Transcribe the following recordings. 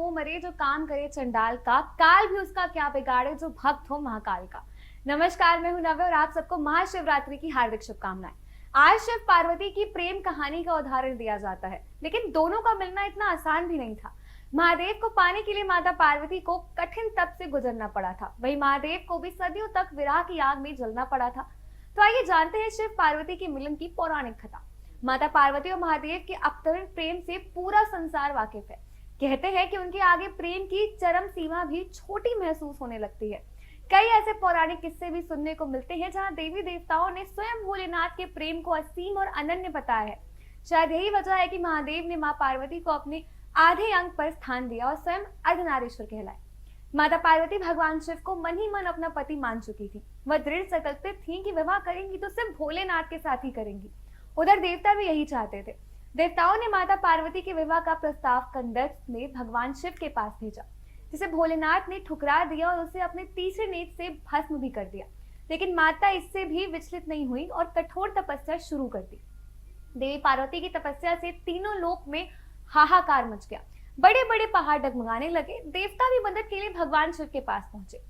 वो मरे जो काम करे चंडाल का, काल भी उसका क्या बिगाड़े जो भक्त हो महाकाल का। नमस्कार, मैं हूं नव्या और आप सबको महाशिवरात्रि की हार्दिक शुभकामनाएं। आज शिव पार्वती की प्रेम कहानी का उदाहरण दिया जाता है, लेकिन दोनों का मिलना इतना आसान भी नहीं था। महादेव को पाने के लिए माता पार्वती को कठिन तप से गुजरना पड़ा था, वहीं महादेव को भी सदियों तक विरह की आग में जलना पड़ा था। तो आइए जानते हैं शिव पार्वती के मिलन की पौराणिक कथा। माता पार्वती और महादेव के अवतरण प्रेम से पूरा संसार वाकिफ है। कहते हैं कि उनके आगे प्रेम की चरम सीमा भी छोटी महसूस होने लगती है। कई ऐसे पौराणिक किस्से भी सुनने को मिलते हैं जहां देवी देवताओं ने स्वयं भोलेनाथ के प्रेम को असीम और अनन्य बताया है। शायद यही वजह है कि महादेव ने मां पार्वती को अपने आधे अंग पर स्थान दिया और स्वयं अर्धनारीश्वर कहलाए। माता पार्वती भगवान शिव को मन ही मन अपना पति मान चुकी थी। वह दृढ़ संकल्पित थी कि विवाह करेंगी तो सिर्फ भोलेनाथ के साथ ही करेंगी। उधर देवता भी यही चाहते थे। देवताओं ने माता पार्वती के विवाह का प्रस्ताव कंदर्प में भगवान शिव के पास भेजा, जिसे भोलेनाथ ने ठुकरा दिया और उसे अपने तीसरे नेत्र से भस्म भी कर दिया। लेकिन माता इससे भी विचलित नहीं हुई और कठोर तपस्या शुरू कर दी। देवी पार्वती की तपस्या से तीनों लोक में हाहाकार मच गया। बड़े बड़े पहाड़ डगमगाने लगे। देवता भी मदद के लिए भगवान शिव के पास पहुंचे।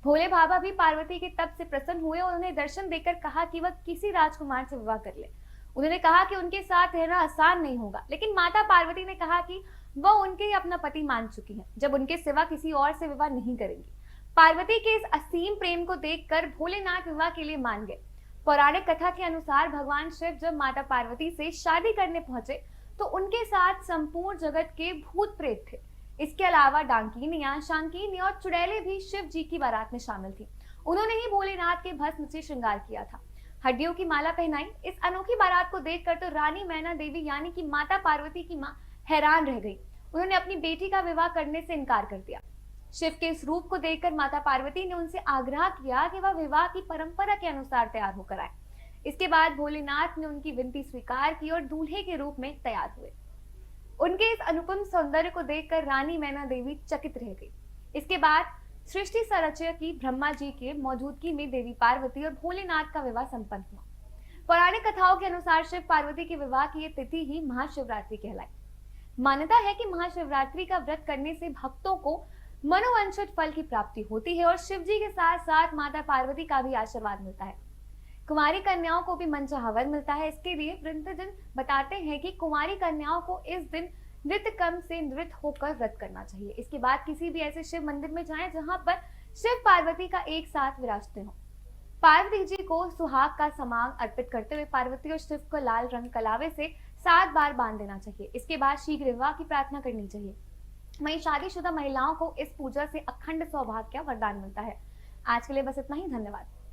भोले बाबा भी पार्वती के तप से प्रसन्न हुए और उन्हें दर्शन देकर कहा कि वह किसी राजकुमार से विवाह कर ले। उन्होंने कहा कि उनके साथ रहना आसान नहीं होगा, लेकिन माता पार्वती ने कहा कि वह उनके ही अपना पति मान चुकी हैं, जब उनके सिवा किसी और से विवाह नहीं करेंगी। पार्वती के इस असीम प्रेम को देखकर भोलेनाथ विवाह के लिए मान गए। पौराणिक कथा के अनुसार भगवान शिव जब माता पार्वती से शादी करने पहुंचे तो उनके साथ संपूर्ण जगत के भूत प्रेत थे। इसके अलावा डांकिनियां, शांकिनी और चुड़ैलें भी शिव जी की बारात में शामिल थी। उन्होंने ही भोलेनाथ के भस्म से श्रृंगार किया था, हड्डियों की माला पहनाई। इस अनोखी बारात को देखकर तो रानी मैना देवी यानी कि माता पार्वती की मां हैरान रह गई। उन्होंने अपनी बेटी का विवाह करने से इनकार कर दिया। शिव के इस रूप को देखकर माता पार्वती ने उनसे आग्रह किया कि वह विवाह की परंपरा के अनुसार तैयार होकर आए। इसके बाद भोलेनाथ ने उनकी विनती स्वीकार की और दूल्हे के रूप में तैयार हुए। उनके इस अनुपम सौंदर्य को देखकर रानी मैना देवी चकित रह गई। इसके बाद सृष्टि संरचय की ब्रह्मा जी के मौजूदगी में देवी पार्वती और भोलेनाथ का विवाह संपन्न हुआ। पौराणिक कथाओं के अनुसार शिव पार्वती के विवाह की ये तिथि ही महाशिवरात्रि कहलाई। मान्यता है कि महाशिवरात्रि का व्रत करने से भक्तों को मनोवांछित फल की प्राप्ति होती है और शिव जी के साथ साथ माता पार्वती का भी आशीर्वाद मिलता है। कुंवारी कन्याओं को भी मनचाहा वर मिलता है। इसके लिए वृद्धजन बताते हैं कि कुंवारी कन्याओं को इस दिन नृत्य क्रम से नृत्य होकर व्रत करना चाहिए। इसके बाद किसी भी ऐसे शिव मंदिर में जाएं जहां पर शिव पार्वती का एक साथ विराजते हो। पार्वती जी को सुहाग का समांग अर्पित करते हुए पार्वती और शिव को लाल रंग कलावे से 7 बार बांध देना चाहिए। इसके बाद शीघ्र विवाह की प्रार्थना करनी चाहिए। वहीं शादीशुदा महिलाओं को इस पूजा से अखंड सौभाग्य का वरदान मिलता है। आज के लिए बस इतना ही। धन्यवाद।